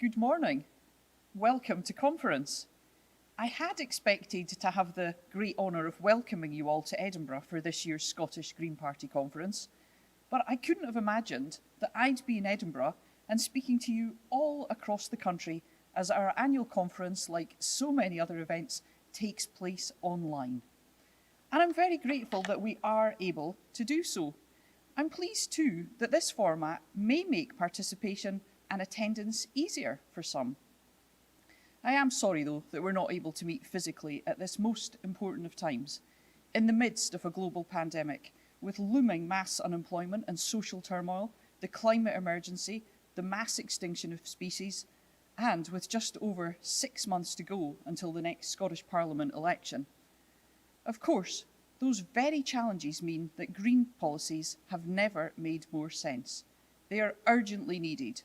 Good morning. Welcome to conference. I had expected to have the great honour of welcoming you all to Edinburgh for this year's Scottish Green Party conference, but I couldn't have imagined that I'd be in Edinburgh and speaking to you all across the country as our annual conference, like so many other events, takes place online. And I'm very grateful that we are able to do so. I'm pleased too that this format may make participation and attendance easier for some. I am sorry though that we're not able to meet physically at this most important of times, in the midst of a global pandemic, with looming mass unemployment and social turmoil, the climate emergency, the mass extinction of species, and with just over 6 months to go until the next Scottish Parliament election. Of course, those very challenges mean that green policies have never made more sense. They are urgently needed.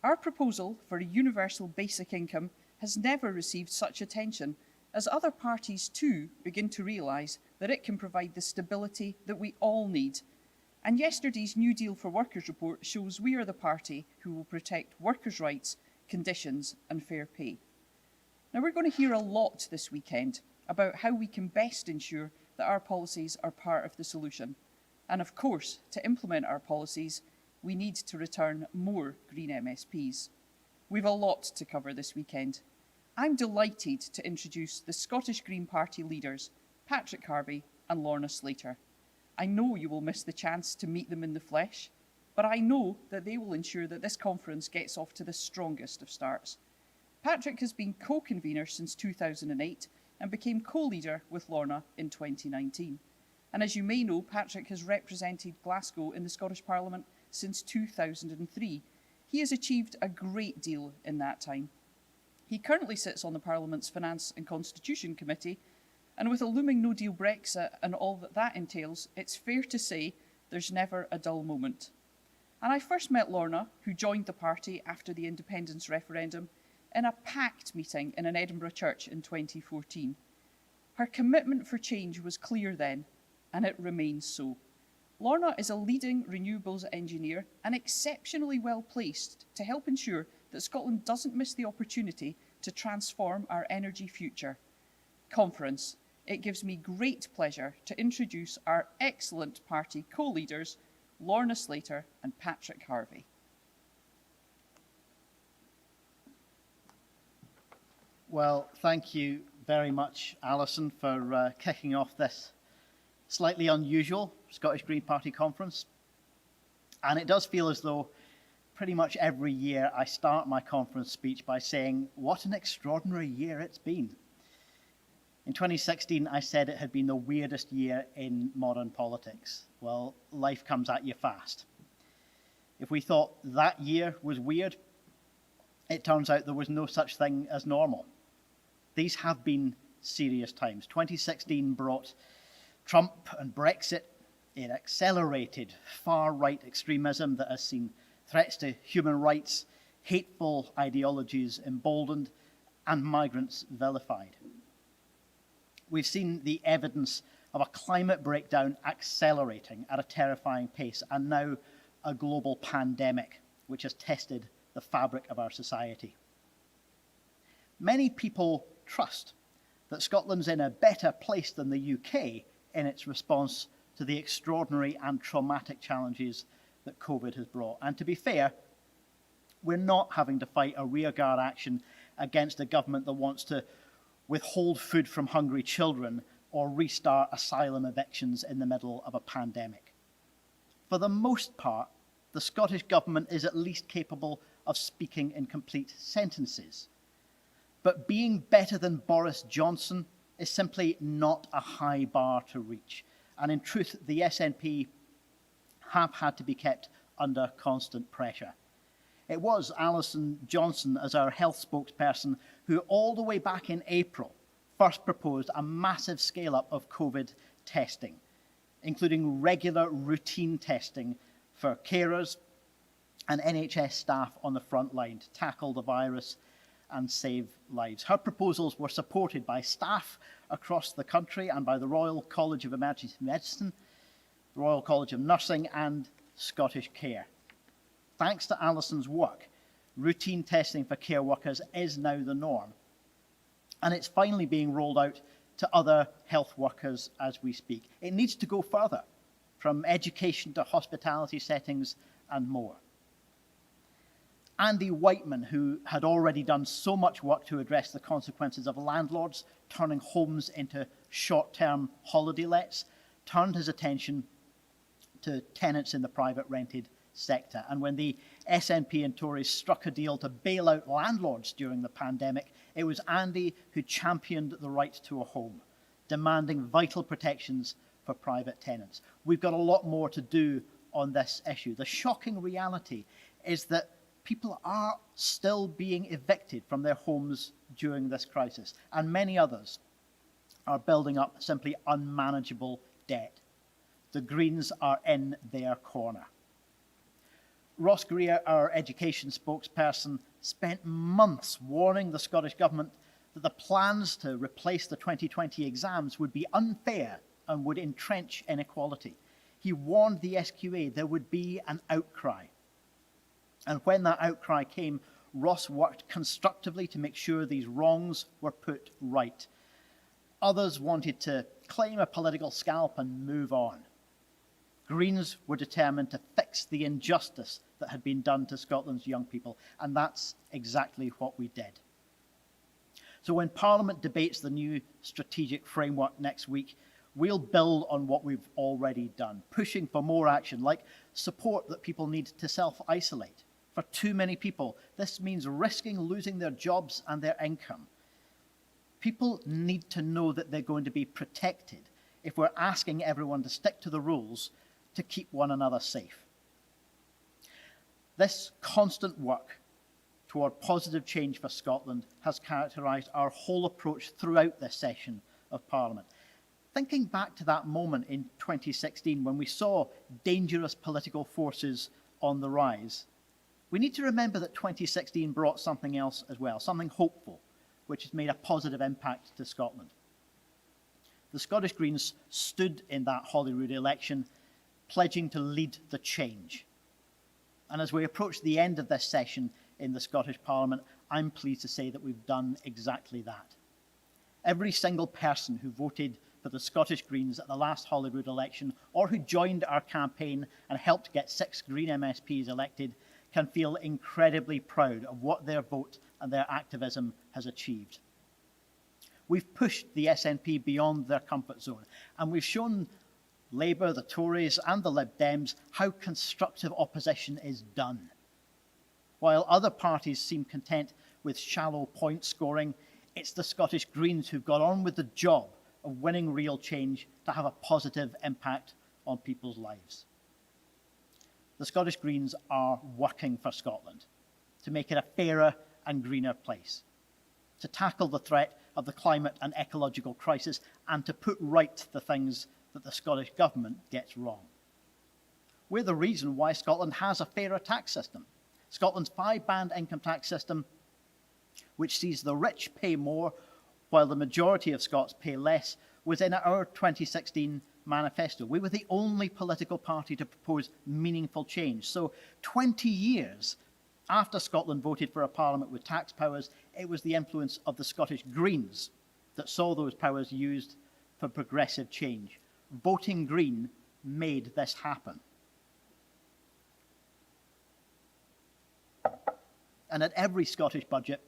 Our proposal for a universal basic income has never received such attention, as other parties too begin to realise that it can provide the stability that we all need. And yesterday's New Deal for Workers report shows we are the party who will protect workers' rights, conditions and fair pay. Now, we're going to hear a lot this weekend about how we can best ensure that our policies are part of the solution. And of course, to implement our policies, we need to return more green MSPs. We've a lot to cover this weekend. I'm delighted to introduce the Scottish Green Party leaders, Patrick Harvie and Lorna Slater. I know you will miss the chance to meet them in the flesh, but I know that they will ensure that this conference gets off to the strongest of starts. Patrick has been co-convener since 2008 and became co-leader with Lorna in 2019. And as you may know, Patrick has represented Glasgow in the Scottish Parliament since 2003. He has achieved a great deal in that time. He currently sits on the Parliament's Finance and Constitution Committee, and with a looming no-deal Brexit and all that that entails, it's fair to say there's never a dull moment. And I first met Lorna, who joined the party after the independence referendum, in a packed meeting in an Edinburgh church in 2014. Her commitment for change was clear then, and it remains so. Lorna is a leading renewables engineer and exceptionally well placed to help ensure that Scotland doesn't miss the opportunity to transform our energy future. Conference, it gives me great pleasure to introduce our excellent party co-leaders, Lorna Slater and Patrick Harvie. Well, thank you very much, Alison, for kicking off this slightly unusual Scottish Green Party conference. And it does feel as though pretty much every year I start my conference speech by saying, what an extraordinary year it's been. In 2016, I said it had been the weirdest year in modern politics. Well, life comes at you fast. If we thought that year was weird, it turns out there was no such thing as normal. These have been serious times. 2016 brought Trump and Brexit. It accelerated far-right extremism that has seen threats to human rights, hateful ideologies emboldened, and migrants vilified. We've seen the evidence of a climate breakdown accelerating at a terrifying pace, and now a global pandemic which has tested the fabric of our society. Many people trust that Scotland's in a better place than the UK in its response to the extraordinary and traumatic challenges that COVID has brought. And to be fair, we're not having to fight a rearguard action against a government that wants to withhold food from hungry children or restart asylum evictions in the middle of a pandemic. For the most part, the Scottish government is at least capable of speaking in complete sentences. But being better than Boris Johnson is simply not a high bar to reach. And in truth, the SNP have had to be kept under constant pressure. It was Alison Johnson, as our health spokesperson, who all the way back in April first proposed a massive scale-up of COVID testing, including regular routine testing for carers and NHS staff on the front line to tackle the virus and save lives. Her proposals were supported by staff across the country and by the Royal College of Emergency Medicine, the Royal College of Nursing and Scottish Care. Thanks to Alison's work, Routine testing for care workers is now the norm. And it's finally being rolled out to other health workers as we speak. It needs to go further, from education to hospitality settings and more. Andy Whiteman, who had already done so much work to address the consequences of landlords turning homes into short-term holiday lets, turned his attention to tenants in the private rented sector. And when the SNP and Tories struck a deal to bail out landlords during the pandemic, it was Andy who championed the right to a home, demanding vital protections for private tenants. We've got a lot more to do on this issue. The shocking reality is that people are still being evicted from their homes during this crisis, and many others are building up simply unmanageable debt. The Greens are in their corner. Ross Greer, our education spokesperson, spent months warning the Scottish Government that the plans to replace the 2020 exams would be unfair and would entrench inequality. He warned the SQA there would be an outcry. And when that outcry came, Ross worked constructively to make sure these wrongs were put right. Others wanted to claim a political scalp and move on. Greens were determined to fix the injustice that had been done to Scotland's young people, and that's exactly what we did. So when Parliament debates the new strategic framework next week, we'll build on what we've already done, pushing for more action, like support that people need to self-isolate. For too many people, this means risking losing their jobs and their income. People need to know that they're going to be protected if we're asking everyone to stick to the rules to keep one another safe. This constant work toward positive change for Scotland has characterised our whole approach throughout this session of Parliament. Thinking back to that moment in 2016 when we saw dangerous political forces on the rise, we need to remember that 2016 brought something else as well, something hopeful, which has made a positive impact to Scotland. The Scottish Greens stood in that Holyrood election, pledging to lead the change. And as we approach the end of this session in the Scottish Parliament, I'm pleased to say that we've done exactly that. Every single person who voted for the Scottish Greens at the last Holyrood election, or who joined our campaign and helped get 6 Green MSPs elected, can feel incredibly proud of what their vote and their activism has achieved. We've pushed the SNP beyond their comfort zone, and we've shown Labour, the Tories and the Lib Dems how constructive opposition is done. While other parties seem content with shallow point scoring, it's the Scottish Greens who've got on with the job of winning real change to have a positive impact on people's lives. The Scottish Greens are working for Scotland to make it a fairer and greener place, to tackle the threat of the climate and ecological crisis, and to put right the things that the Scottish Government gets wrong. We're the reason why Scotland has a fairer tax system. Scotland's 5-band income tax system, which sees the rich pay more while the majority of Scots pay less, was in our 2016 manifesto. We were the only political party to propose meaningful change. So 20 years after Scotland voted for a parliament with tax powers, it was the influence of the Scottish Greens that saw those powers used for progressive change. Voting Green made this happen. And at every Scottish budget,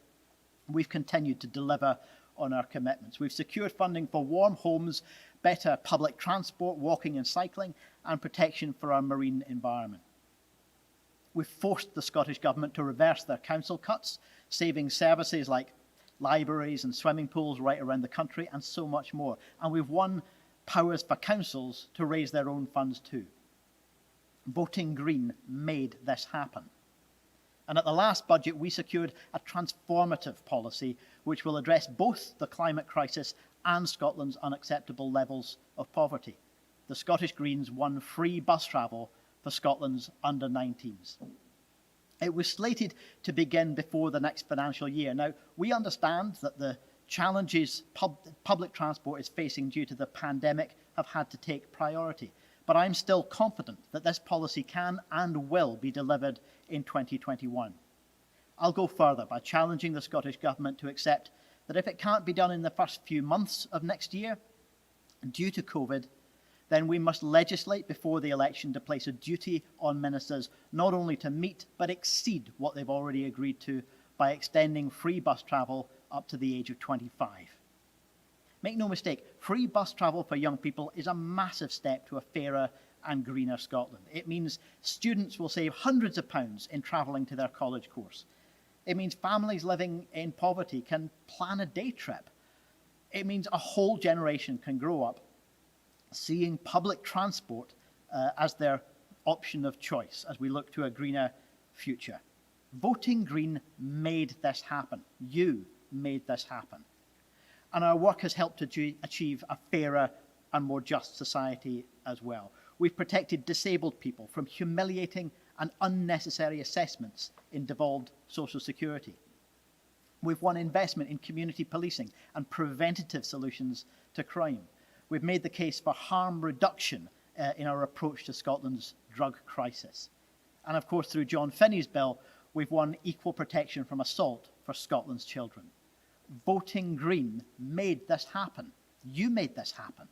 we've continued to deliver on our commitments. We've secured funding for warm homes, better public transport, walking and cycling, and protection for our marine environment. We've forced the Scottish Government to reverse their council cuts, saving services like libraries and swimming pools right around the country, and so much more. And we've won powers for councils to raise their own funds too. Voting Green made this happen. And at the last budget, we secured a transformative policy which will address both the climate crisis and Scotland's unacceptable levels of poverty. The Scottish Greens won free bus travel for Scotland's under-19s. It was slated to begin before the next financial year. Now, we understand that the challenges public transport is facing due to the pandemic have had to take priority. But I'm still confident that this policy can and will be delivered in 2021. I'll go further by challenging the Scottish Government to accept that if it can't be done in the first few months of next year, due to COVID, then we must legislate before the election to place a duty on ministers not only to meet but exceed what they've already agreed to by extending free bus travel up to the age of 25. Make no mistake, free bus travel for young people is a massive step to a fairer and greener Scotland. It means students will save hundreds of pounds in travelling to their college course. It means families living in poverty can plan a day trip. It means a whole generation can grow up seeing public transport as their option of choice as we look to a greener future. Voting Green made this happen. You made this happen. And our work has helped to achieve a fairer and more just society as well. We've protected disabled people from humiliating and unnecessary assessments in devolved social security. We've won investment in community policing and preventative solutions to crime. We've made the case for harm reduction in our approach to Scotland's drug crisis. And of course, through John Finney's bill, we've won equal protection from assault for Scotland's children. Voting Green made this happen. You made this happen.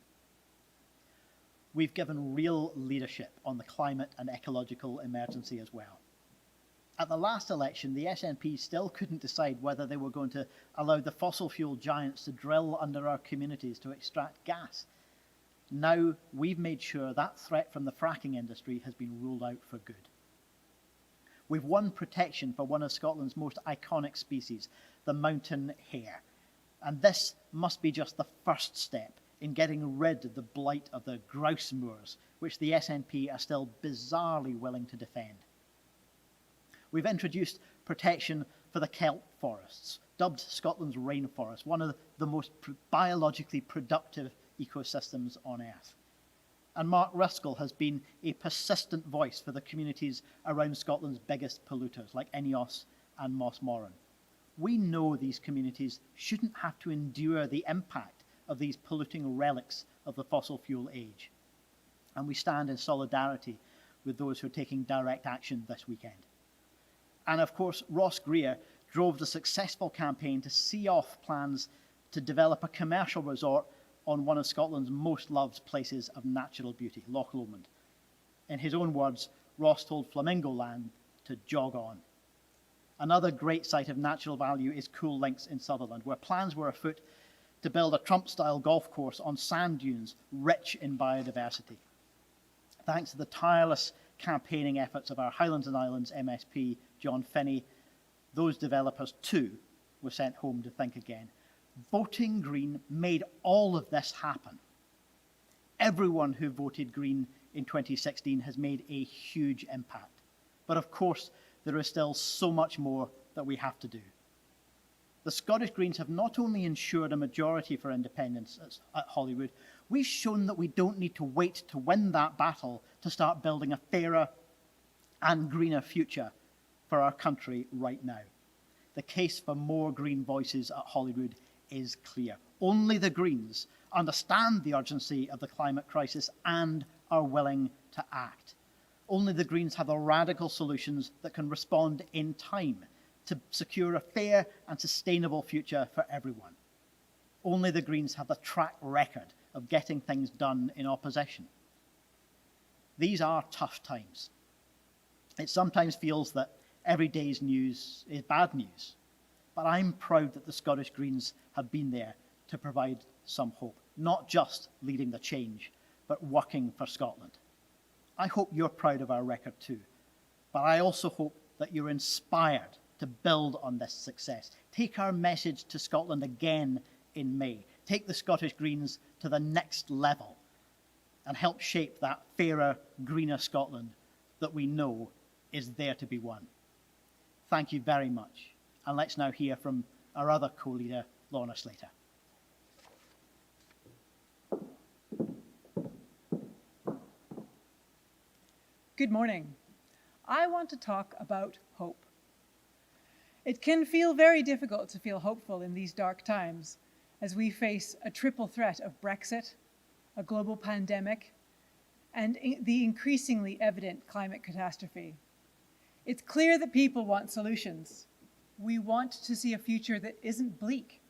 We've given real leadership on the climate and ecological emergency as well. At the last election, the SNP still couldn't decide whether they were going to allow the fossil fuel giants to drill under our communities to extract gas. Now we've made sure that threat from the fracking industry has been ruled out for good. We've won protection for one of Scotland's most iconic species, the mountain hare. And this must be just the first step in getting rid of the blight of the grouse moors, which the SNP are still bizarrely willing to defend. We've introduced protection for the kelp forests, dubbed Scotland's rainforest, one of the most biologically productive ecosystems on Earth. And Mark Ruskell has been a persistent voice for the communities around Scotland's biggest polluters, like Ineos and Mossmoran. We know these communities shouldn't have to endure the impact of these polluting relics of the fossil fuel age. And we stand in solidarity with those who are taking direct action this weekend. And of course, Ross Greer drove the successful campaign to see off plans to develop a commercial resort on one of Scotland's most loved places of natural beauty, Loch Lomond. In his own words, Ross told Flamingo Land to jog on. Another great site of natural value is Cool Links in Sutherland, where plans were afoot to build a Trump-style golf course on sand dunes rich in biodiversity. Thanks to the tireless campaigning efforts of our Highlands and Islands MSP, John Finney, those developers too were sent home to think again. Voting Green made all of this happen. Everyone who voted Green in 2016 has made a huge impact. But of course, there is still so much more that we have to do. The Scottish Greens have not only ensured a majority for independence at Holyrood, we've shown that we don't need to wait to win that battle to start building a fairer and greener future for our country right now. The case for more green voices at Holyrood is clear. Only the Greens understand the urgency of the climate crisis and are willing to act. Only the Greens have the radical solutions that can respond in time to secure a fair and sustainable future for everyone. Only the Greens have the track record of getting things done in opposition. These are tough times. It sometimes feels that every day's news is bad news, but I'm proud that the Scottish Greens have been there to provide some hope, not just leading the change, but working for Scotland. I hope you're proud of our record too, but I also hope that you're inspired to build on this success. Take our message to Scotland again in May. Take the Scottish Greens to the next level and help shape that fairer, greener Scotland that we know is there to be won. Thank you very much. And let's now hear from our other co-leader, Lorna Slater. Good morning. I want to talk about hope. It can feel very difficult to feel hopeful in these dark times as we face a triple threat of Brexit, a global pandemic, and the increasingly evident climate catastrophe. It's clear that people want solutions, We want to see a future that isn't bleak.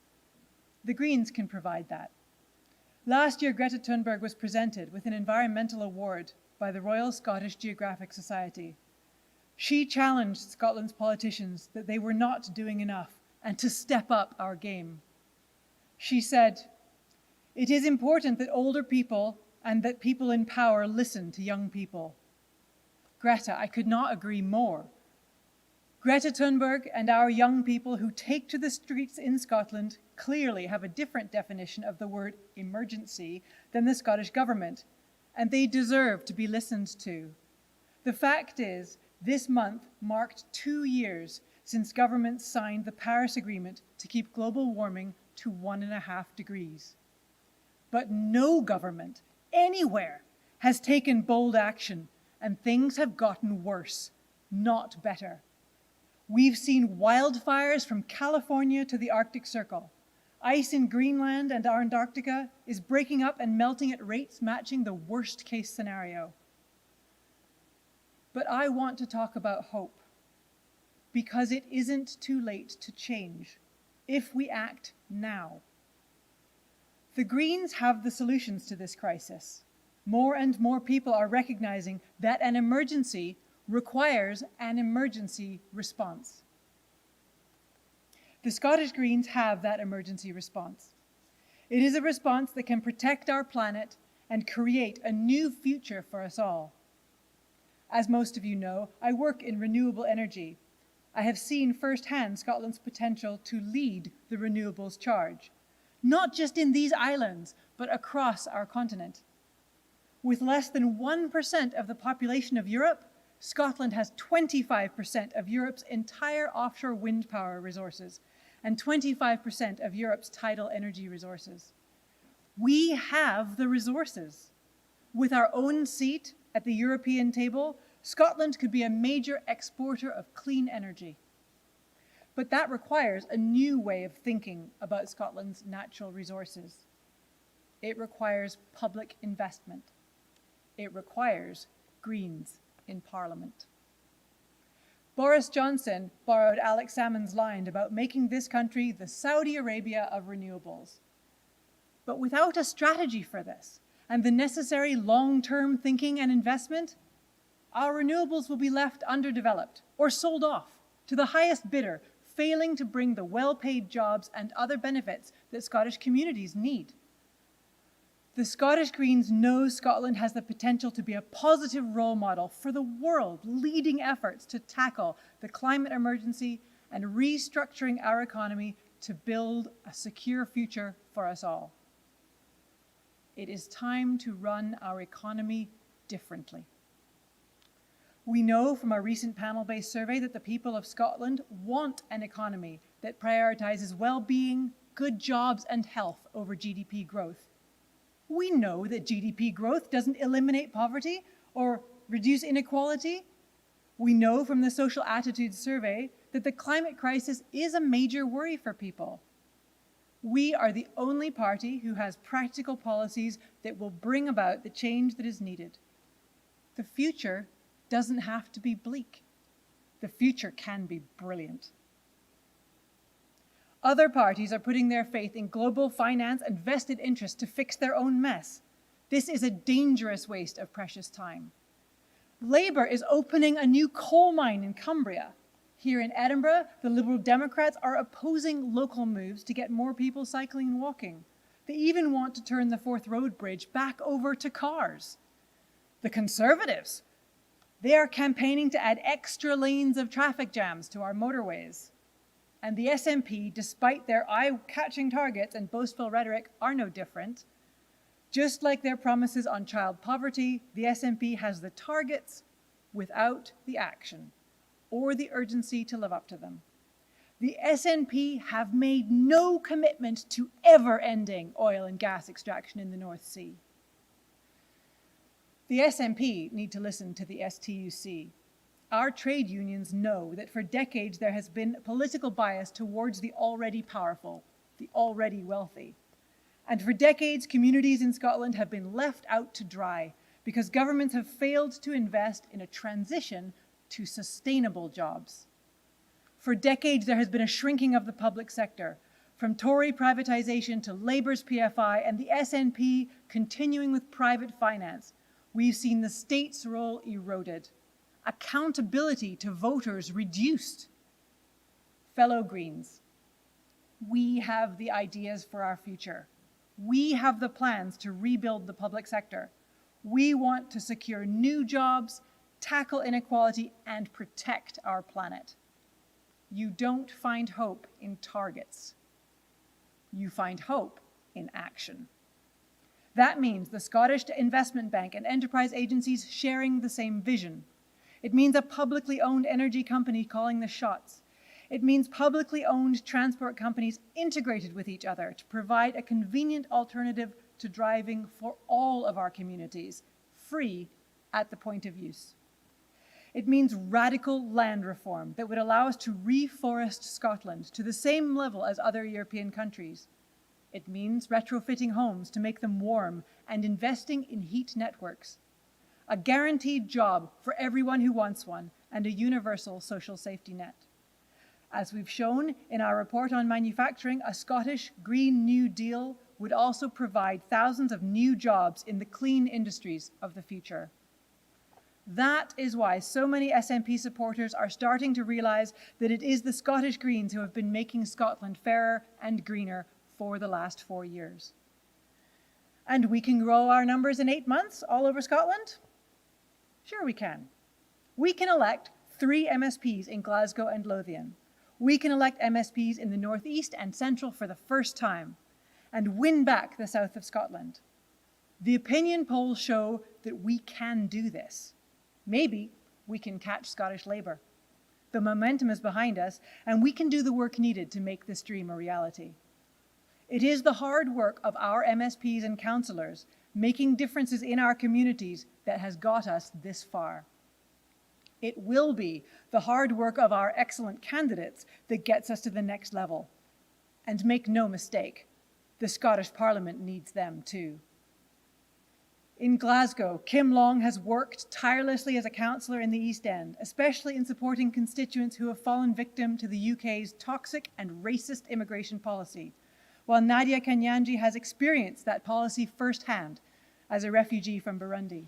The Greens can provide that. Last year, Greta Thunberg was presented with an environmental award by the Royal Scottish Geographic Society. She challenged Scotland's politicians that they were not doing enough and to step up our game. She said, "It is important that older people and that people in power listen to young people." Greta, I could not agree more. Greta Thunberg and our young people who take to the streets in Scotland clearly have a different definition of the word emergency than the Scottish government, and they deserve to be listened to. The fact is, this month marked 2 years since governments signed the Paris Agreement to keep global warming to 1.5 degrees. But no government anywhere has taken bold action, and things have gotten worse, not better. We've seen wildfires from California to the Arctic Circle. Ice in Greenland and Antarctica is breaking up and melting at rates matching the worst-case scenario. But I want to talk about hope, because it isn't too late to change if we act now. The Greens have the solutions to this crisis. More and more people are recognizing that an emergency requires an emergency response. The Scottish Greens have that emergency response. It is a response that can protect our planet and create a new future for us all. As most of you know, I work in renewable energy. I have seen firsthand Scotland's potential to lead the renewables charge, not just in these islands, but across our continent. With less than 1% of the population of Europe, Scotland has 25% of Europe's entire offshore wind power resources and 25% of Europe's tidal energy resources. We have the resources. With our own seat at the European table, Scotland could be a major exporter of clean energy. But that requires a new way of thinking about Scotland's natural resources. It requires public investment. It requires Greens in Parliament. Boris Johnson borrowed Alex Salmond's line about making this country the Saudi Arabia of renewables. But without a strategy for this and the necessary long-term thinking and investment, our renewables will be left underdeveloped or sold off to the highest bidder, failing to bring the well-paid jobs and other benefits that Scottish communities need. The Scottish Greens know Scotland has the potential to be a positive role model for the world, leading efforts to tackle the climate emergency and restructuring our economy to build a secure future for us all. It is time to run our economy differently. We know from a recent panel-based survey that the people of Scotland want an economy that prioritizes well-being, good jobs, and health over GDP growth. We know that GDP growth doesn't eliminate poverty or reduce inequality. We know from the Social Attitudes Survey that the climate crisis is a major worry for people. We are the only party who has practical policies that will bring about the change that is needed. The future doesn't have to be bleak. The future can be brilliant. Other parties are putting their faith in global finance and vested interests to fix their own mess. This is a dangerous waste of precious time. Labour is opening a new coal mine in Cumbria. Here in Edinburgh, the Liberal Democrats are opposing local moves to get more people cycling and walking. They even want to turn the Forth Road Bridge back over to cars. The Conservatives, they are campaigning to add extra lanes of traffic jams to our motorways. And the SNP, despite their eye-catching targets and boastful rhetoric, are no different. Just like their promises on child poverty, the SNP has the targets without the action or the urgency to live up to them. The SNP have made no commitment to ever ending oil and gas extraction in the North Sea. The SNP need to listen to the STUC. Our trade unions know that for decades there has been political bias towards the already powerful, the already wealthy. And for decades, communities in Scotland have been left out to dry because governments have failed to invest in a transition to sustainable jobs. For decades, there has been a shrinking of the public sector, from Tory privatization to Labour's PFI and the SNP continuing with private finance. We've seen the state's role eroded, accountability to voters reduced. Fellow Greens, we have the ideas for our future. We have the plans to rebuild the public sector. We want to secure new jobs, tackle inequality, and protect our planet. You don't find hope in targets. You find hope in action. That means the Scottish Investment Bank and enterprise agencies sharing the same vision. It means a publicly owned energy company calling the shots. It means publicly owned transport companies integrated with each other to provide a convenient alternative to driving for all of our communities, free at the point of use. It means radical land reform that would allow us to reforest Scotland to the same level as other European countries. It means retrofitting homes to make them warm and investing in heat networks. A guaranteed job for everyone who wants one and a universal social safety net. As we've shown in our report on manufacturing, a Scottish Green New Deal would also provide thousands of new jobs in the clean industries of the future. That is why so many SNP supporters are starting to realise that it is the Scottish Greens who have been making Scotland fairer and greener for the last 4 years. And we can grow our numbers in 8 months all over Scotland? Sure we can. We can elect 3 MSPs in Glasgow and Lothian. We can elect MSPs in the North East and Central for the first time and win back the south of Scotland. The opinion polls show that we can do this. Maybe we can catch Scottish Labour. The momentum is behind us, and we can do the work needed to make this dream a reality. It is the hard work of our MSPs and councillors making differences in our communities that has got us this far. It will be the hard work of our excellent candidates that gets us to the next level. And make no mistake, the Scottish Parliament needs them too. In Glasgow, Kim Long has worked tirelessly as a councillor in the East End, especially in supporting constituents who have fallen victim to the UK's toxic and racist immigration policy, while Nadia Kanyanji has experienced that policy firsthand as a refugee from Burundi.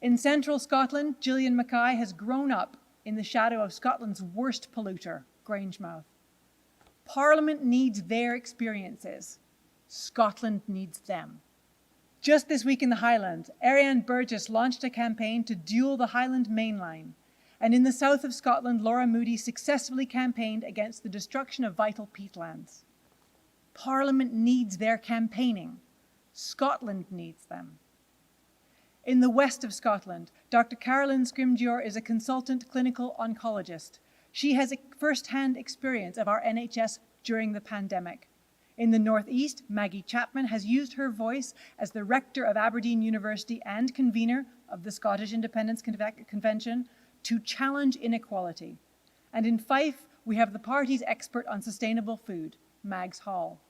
In central Scotland, Gillian Mackay has grown up in the shadow of Scotland's worst polluter, Grangemouth. Parliament needs their experiences. Scotland needs them. Just this week in the Highlands, Ariane Burgess launched a campaign to dual the Highland Main Line. And in the south of Scotland, Laura Moody successfully campaigned against the destruction of vital peatlands. Parliament needs their campaigning. Scotland needs them. In the west of Scotland, Dr. Carolyn Scrimgeour is a consultant clinical oncologist. She has a first-hand experience of our NHS during the pandemic. In the Northeast, Maggie Chapman has used her voice as the rector of Aberdeen University and convener of the Scottish Independence Convention to challenge inequality. And in Fife, we have the party's expert on sustainable food, Mags Hall.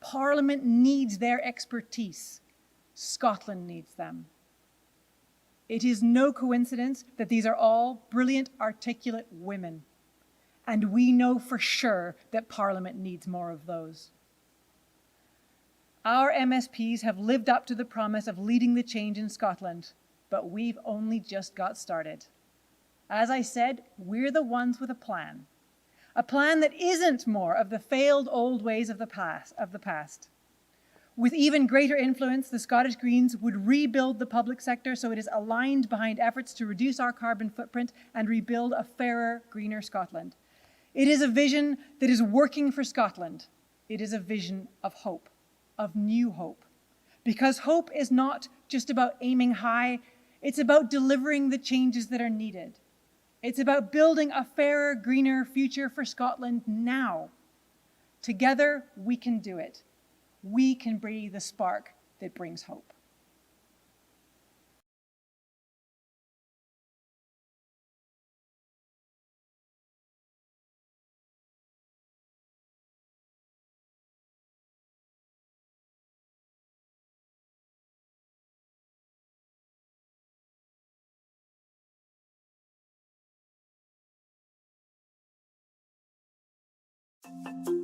Parliament needs their expertise. Scotland needs them. It is no coincidence that these are all brilliant, articulate women. And we know for sure that Parliament needs more of those. Our MSPs have lived up to the promise of leading the change in Scotland, but we've only just got started. As I said, we're the ones with a plan that isn't more of the failed old ways of the past. With even greater influence, the Scottish Greens would rebuild the public sector so it is aligned behind efforts to reduce our carbon footprint and rebuild a fairer, greener Scotland. It is a vision that is working for Scotland. It is a vision of hope, of new hope. Because hope is not just about aiming high, it's about delivering the changes that are needed. It's about building a fairer, greener future for Scotland now. Together, we can do it. We can be the spark that brings hope. you.